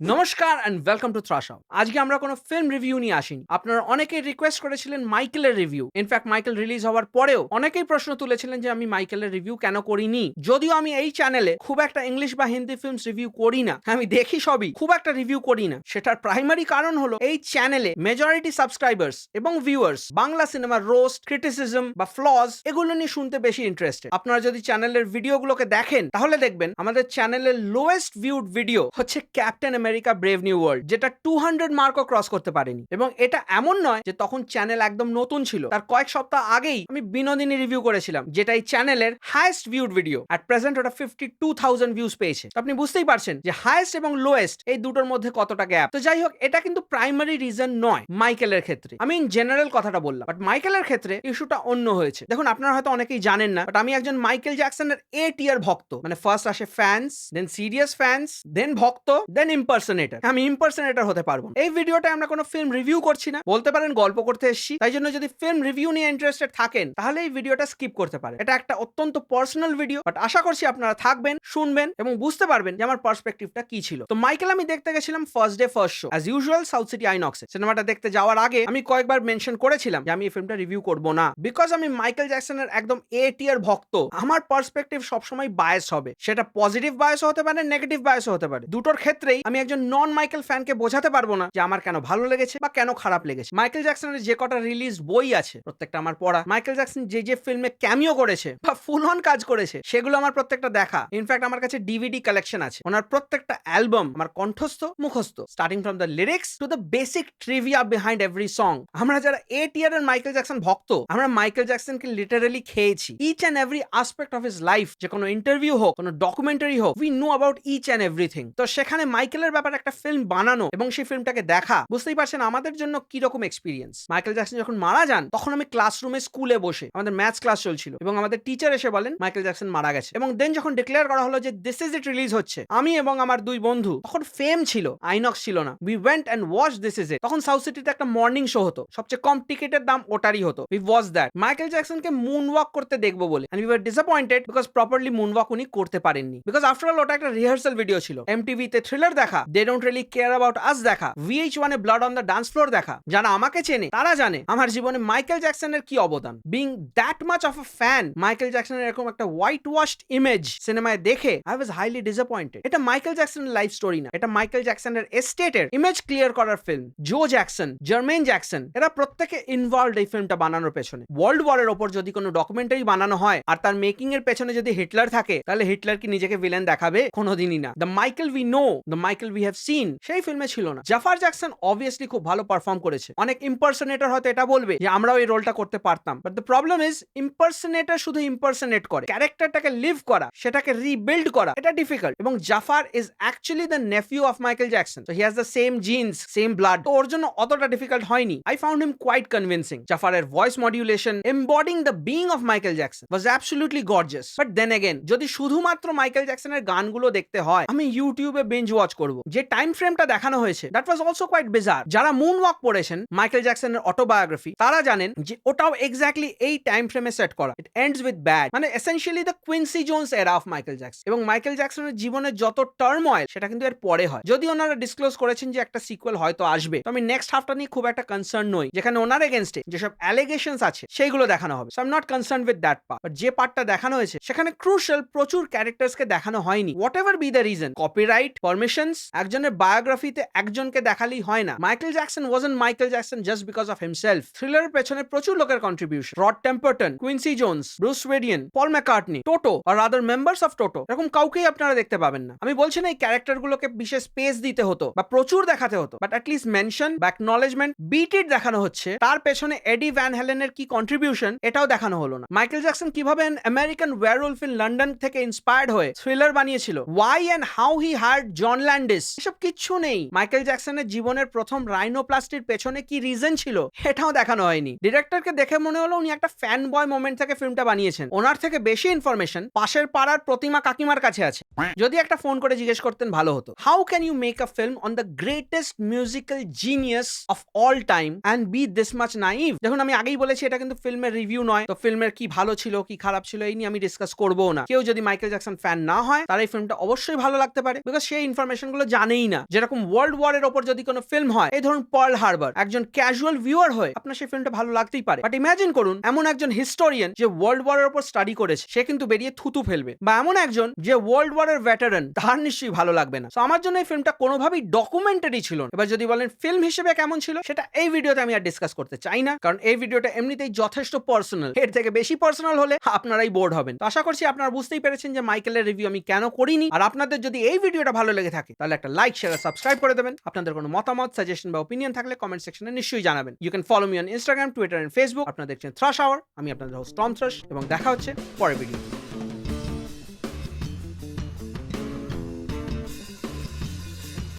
নমস্কার and welcome to thrash out. আজকে আমরা কোনো ফিল্ম রিভিউ নিয়ে আসিনি। আপনারা অনেকেই রিকোয়েস্ট করেছিলেন মাইকেলের রিভিউ। ইনফ্যাক্ট মাইকেল রিলিজ হওয়ার পরেও অনেকেই প্রশ্ন তুলেছিলেন যে আমি মাইকেলের রিভিউ কেন করিনি। যদিও আমি এই চ্যানেলে খুব একটা ইংলিশ বা হিন্দি ফিল্মস রিভিউ করি না, আমি দেখি সবই, খুব একটা রিভিউ করি না। সেটার প্রাইমারি কারণ হলো এই চ্যানেলে মেজরিটি সাবস্ক্রাইবার্স এবং ভিউয়ার্স বাংলা সিনেমার রোস্ট, ক্রিটিসিজম বা ফ্লজ এগুলো নিয়ে শুনতে বেশি ইন্টারেস্টেড। আপনারা যদি চ্যানেলের ভিডিওগুলোকে দেখেন তাহলে দেখবেন আমাদের চ্যানেলের লোয়েস্ট ভিউড ভিডিও হচ্ছে captain America brave new world, যেটা 200 মার্কও ক্রস করতে পারেনি। এবং এটা এমন নয় যে তখন চ্যানেল একদম নতুন ছিল, তার কয়েক সপ্তাহ আগেই আমি বিনোদিনী রিভিউ করেছিলাম, যেটা এই চ্যানেলের highest viewed video. At present ওটা 52,000 ভিউজ পেয়েছে। আপনি বুঝতেই পারছেন যে হাইয়েস্ট এবং লোয়েস্ট এই দুটোর মধ্যে কতটা গ্যাপ। তো যাই হোক, এটা কিন্তু প্রাইমারি রিজন নয় মাইকেলের ক্ষেত্রে, আমি ইন জেনারেল কথাটা বললাম। বাট মাইকেলের ক্ষেত্রে ইস্যুটা অন্য হয়েছে। দেখুন, আপনারা হয়তো অনেকেই জানেন না, বাট আমি একজন মাইকেল জ্যাকসনের এ টিয়ার ভক্ত। মানে ফার্স্ট আসে ফ্যান্স, দেন সিরিয়াস ফ্যান্স, দেন ভক্ত, দেন ইম্পারসনেটর। আমি ইম্পারসনেটর হতে পারবো না। এই ভিডিওটা আমরা কোনো ফিল্ম রিভিউ করছি না, বলতে পারেন গল্প করতে এসেছি। তাই জন্য যদি ফিল্ম রিভিউ নিয়ে ইন্টারেস্টেড থাকেন তাহলে এই ভিডিওটা স্কিপ করতে পারেন। এটা একটা অত্যন্ত পার্সোনাল ভিডিও, বাট আশা করছি আপনারা থাকবেন, শুনবেন এবং বুঝতে পারবেন যে আমার পার্সপেক্টিভটা কি ছিল। তো মাইকেল আমি দেখতে গেছিলাম first day first show, as usual South City আইনক্সে। সিনেমাটা দেখতে যাওয়ার আগে আমি কয়েকবার মেনশন করেছিলাম যে আমি এই ফিল্মটা রিভিউ করব না, বিকজ আমি মাইকেল জ্যাকসনের একদম এ টিয়ার ভক্ত। আমার পার্সপেক্টিভ সবসময় বায়াস হবে, সেটা পজিটিভ বায়াস হতে পারে, নেগেটিভ বায়াস হতে পারে। দুটোর ক্ষেত্রেই আমি একজন নন মাইকেল ফ্যানকে বোঝাতে পারবো না যে আমার কেন ভালো লেগেছে বা কেন খারাপ লেগেছে। মাইকেল জ্যাকসনের যে কটা রিলিজ বই আছে প্রত্যেকটা আমার পড়া। মাইকেল জ্যাকসন যে যে ফিল্মে ক্যামিও করেছে বা ফুল অন কাজ করেছে সেগুলো আমার প্রত্যেকটা দেখা। ইনফ্যাক্ট আমার কাছে ডিভিডি কালেকশন আছে। ওনার প্রত্যেকটা অ্যালবাম আমার কণ্ঠস্থ মুখস্থ, starting from the lyrics to the basic trivia behind every song. আমরা যারা এ টিয়ারের মাইকেল জ্যাকসন ভক্ত, আমরা মাইকেল জ্যাকসনকে লিটারালি খেয়েছি। Each and every aspect of his life, যে কোনো ইন্টারভিউ হোক, কোনো ডকুমেন্টারি হোক, we know about each and everything. তো সেখানে মাইকেলের ব্যাপারে একটা ফিল্ম বানানো এবং সেই ফিল্মটাকে দেখা, বুঝতেই পারছেন আমাদের জন্য কি রকম এক্সপিরিয়েন্স। মাইকেল জ্যাকসন যখন মারা যান তখন আমি ক্লাসরুমে স্কুলে বসে, আমাদের ম্যাথস ক্লাস চলছিল এবং আমাদের টিচার এসে বলেন মাইকেল জ্যাকসন মারা গেছে। এবং দেন যখন ডিক্লেয়ার করা হলো যে দিস ইজ ইট রিলিজ হচ্ছে, আমি এবং আমার দুই বন্ধু, তখন ফেম ছিল, আইনক্স ছিল না, we went and watch this is it. তখন সাউথ সিটিতে একটা মর্নিং শো হতো, সবচেয়ে কম টিকিটের দাম ওটারই হতো। উই ওয়াচ দ্যাট, মাইকেল জ্যাকসনকে মুন ওয়াক করতে দেখবো বলে। And we were disappointed because properly moon walk উনি করতে পারেননি। বিকজ আফটার অল ওটা একটা রিহার্সাল ভিডিও ছিল। এমটিভি তে থ্রিলার দেখা, they don't really care about us দেখা, VH1 এ Blood on the Dance Floor দেখা। যারা আমাকে চেনে তারা জানে আমার জীবনে মাইকেল জ্যাকসনের কি অবদান। Being that much of a fan, Michael জ্যাকসনের এরকম একটা হোয়াইট ওয়াশড ইমেজ সিনেমায় দেখে আই ওয়াজ হাইলি ডিসঅ্যাপয়েন্টেড। এটা মাইকেল জ্যাকসনের লাইফ স্টোরি না, এটা মাইকেল জ্যাকসনের এস্টেটের ইমেজ ক্লিয়ার করার film. Joe Jackson, Jermaine Jackson, এরা প্রত্যেকে ইনভলভড এই ফিল্মটা বানানোর পেছনে। ওয়ার্ল্ড ওয়ারের ওপর যদি কোনো ডকুমেন্টারি বানানো হয় আর তার মেকিং এর পেছনে যদি হিটলার থাকে, তাহলে হিটলার কি নিজেকে ভিলেন দেখাবে? কোনোদিনই না। The Michael we know, the Michael we have seen সেই ফিল্মে ছিল না। জাফার জ্যাকসন অবভিয়াসলি খুব ভালো পারফর্ম করেছে। অনেক ইম্পারসনেটর হয়তো এটা বলবে যে আমরাও এই রোলটা করতে পারতাম, বাট দ্য প্রবলেম ইজ ইম্পারসনেটর শুধু ইম্পারসনেট করে, ক্যারেক্টারটাকে লিভ করা, সেটাকে রিবিল্ড করা, এটা ডিফিকাল্ট। এবং Jaafar is actually the nephew of Michael Jackson, so he has the same genes, same blood. তো ওর জন্য অতটা ডিফিকাল্ট হয়নি। I found him quite convincing. জাফারের voice modulation embodying the being of Michael Jackson was absolutely gorgeous. But then again, যদি শুধুমাত্র Michael জ্যাকসনের গানগুলো দেখতে হয়, আমি ইউটিউবে বেঞ্জ ওয়াচ করব। যে টাইম ফ্রেমটা দেখানো হয়েছে that was also quite bizarre. যারা মুন ওয়াক পড়েছেন, মাইকেল জ্যাকসনের অটোবায়োগ্রাফি, তারা জানেন যে ওটাও এক্স্যাক্টলি এই টাইম ফ্রেমে সেট করা। ইট এন্ডস উইথ ব্যাড, মানে এসেনশিয়ালি দ্য কুইন্সি জোনস এরা অফ মাইকেল জ্যাকসন। এবং মাইকেল জ্যাকসনের জীবনে যত টার্ময়েল সেটা কিন্তু এর পরে হয়। যদি ওনারা ডিসক্লোজ করেছেন যে একটা সিকুয়েল হয়তো আসবে, তো আমি নেক্সট হাফটা নিয়ে খুব একটা কনসার্ন নই, যেখানে ওনার এগেনস্টে যেসব অ্যালিগেশনস আছে সেইগুলো দেখানো হবে। So I am not concern with that part. But যে পার্টটা দেখানো হয়েছে সেখানে ক্রুশাল প্রচুর ক্যারেক্টার্সকে দেখানো হয়নি। Whatever be the reason, copyright, permissions, একজনের বায়োগ্রাফিতে একজনকে দেখালেই হয় না। Michael Jackson wasn't Michael Jackson just because of himself. থ্রিলারের পেছনে প্রচুর লোকের contribution, Rod Temperton, Quincy Jones, Bruce Swedien, Paul McCartney, Toto আর আদার মেম্বার্স অফ টোটো, এরকম কাউকেই আপনারা দেখতে পাবেন না। আমি বলছি না এই ক্যারেক্টারগুলোকে বিশেষ স্পেস দিতে হতো বা প্রচুর দেখাতে হতো, বাট অ্যাটলিস্ট মেনশন বা অ্যাকনলেজমেন্ট, বিট ইট দেখানো হচ্ছে। তার পেছনে এডি ভ্যান হেলেনের কি কন্ট্রিবিউশন এটাও দেখানো হলো না। মাইকেল জ্যাকসন কিভাবে আমেরিকান ওয়্যারউলফ ইন লন্ডন থেকে ইন্সপায়ার্ড হয়ে থ্রিলার বানিয়েছিল, why and how he hired John Landis, এসব কিচ্ছু নেই। মাইকেল জ্যাকসনের জীবনের প্রথম রাইনোপ্লাস্টির পেছনে কি রিজন ছিল এটাও দেখানো হয়নি। ডিরেক্টরকে দেখে মনে হলো উনি একটা ফ্যান বয় মোমেন্ট থেকে ফিল্মটা বানিয়েছেন। ওনার থেকে বেশি ইনফরমেশন পাশের পাড়ার প্রতিমা কাকিমার কাছে আছে। যদি একটা ফোন করে জিজ্ঞেস করতেন ভালো হতো। How can you make a film on the greatest musical genius of all time and be this much naive? দেখুন, আমি আগেই বলেছি এটা কিন্তু ফিল্মের রিভিউ নয়, তো ফিল্মের কি ভালো ছিল কি খারাপ ছিল এই নিয়ে আমি ডিসকাস করবো না। কেউ যদি মাইকেল জ্যাকসন ফ্যান না হয় তার এই ফিল্মটা অবশ্যই ভালো লাগতে পারে, বিকজ সেই ইনফরমেশন গুলো জানেই না। যেরকম ওয়ার্ল্ড ওয়ারের ওপর যদি কোনো ফিল্ম হয়, এই ধরুন পার্ল হারবার, একজন ক্যাজুয়াল ভিউয়ার হয়ে আপনার সেই ফিল্মটা ভালো লাগতেই পারে, বাট ইমাজিন করুন এমন একজন হিস্টোরিয়ান যে ওয়ার্ল্ড ওয়ারের ওপর স্টাডি করেছে, সে কিন্তু বেরিয়ে থুতু ফেলবে। বা এমন একজন যে ওয়ার্ল্ড ওয়ারের ভেটারান, তার নিশ্চয়ই ভালো লাগবে না। তো আমার জন্য এই ফিল্মটা কোনোভাবেই ডকুমেন্টারি ছিল না। এবার যদি বলেন ফিল্ম হিসেবে কেমন ছিল, সেটা এই ভিডিওতে আমি আর ডিসকাস করতে চাই না, কারণ এই ভিডিওটা এমনিতেই যথেষ্ট পার্সোনাল। এর থেকে বেশি পার্সোনাল হলে আপনারাই বোর্ড হবেন। তো আশা করছি আপনারা বুঝতেই পেরেছেন যে মাইকেলের রিভিউ আমি কেন করিনি। আর আপনাদের যদি এই ভিডিওটা ভালো লেগে থাকে, তাহলে একটা লাইক, শেয়ার আর সাবস্ক্রাইব করে দেবেন। আপনাদের কোনো মতামত, সাজেশন বা ওপিনিয়ন থাকলে কমেন্ট সেকশনে নিশ্চয়ই জানাবেন। You can follow me on Instagram, Twitter and Facebook. আপনারা দেখছেন থ্রাশ আওয়ার। আমি আপনাদের হোস্ট টম থ্রাশ, এবং দেখা হচ্ছে পরের ভিডিও।